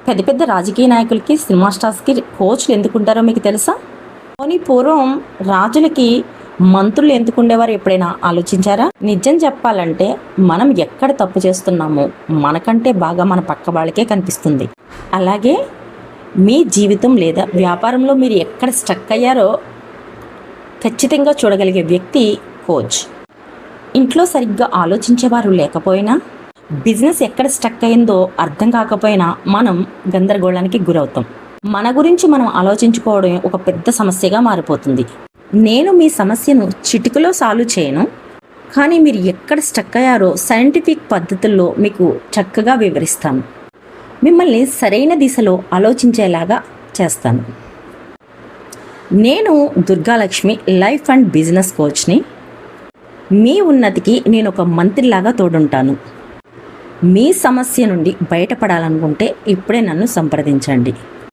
పెద్ద పెద్ద రాజకీయ నాయకులకి, సినిమా స్టార్స్కి కోచ్లు ఎందుకుంటారో మీకు తెలుసా? పోనీ పూర్వం రాజులకి మంత్రులు ఎందుకు ఉండేవారు ఎప్పుడైనా ఆలోచించారా? నిజం చెప్పాలంటే మనం ఎక్కడ తప్పు చేస్తున్నామో మనకంటే బాగా మన పక్క వాళ్ళకే కనిపిస్తుంది. అలాగే మీ జీవితం లేదా వ్యాపారంలో మీరు ఎక్కడ స్ట్రక్ అయ్యారో ఖచ్చితంగా చూడగలిగే వ్యక్తి కోచ్. ఇంట్లో సరిగ్గా ఆలోచించేవారు లేకపోయినా, బిజినెస్ ఎక్కడ స్టక్ అయిందో అర్థం కాకపోయినా మనం గందరగోళానికి గురవుతాం. మన గురించి మనం ఆలోచించుకోవడం ఒక పెద్ద సమస్యగా మారిపోతుంది. నేను మీ సమస్యను చిటికలో సాల్వ్ చేయను, కానీ మీరు ఎక్కడ స్టక్ అయ్యారో సైంటిఫిక్ పద్ధతుల్లో మీకు చక్కగా వివరిస్తాను. మిమ్మల్ని సరైన దిశలో ఆలోచించేలాగా చేస్తాను. నేను దుర్గాలక్ష్మి, లైఫ్ అండ్ బిజినెస్ కోచ్ని. మీ ఉన్నతికి నేను ఒక మంత్రిలాగా తోడుంటాను. మీ సమస్య నుండి బయటపడాలనుకుంటే ఇప్పుడే నన్ను సంప్రదించండి.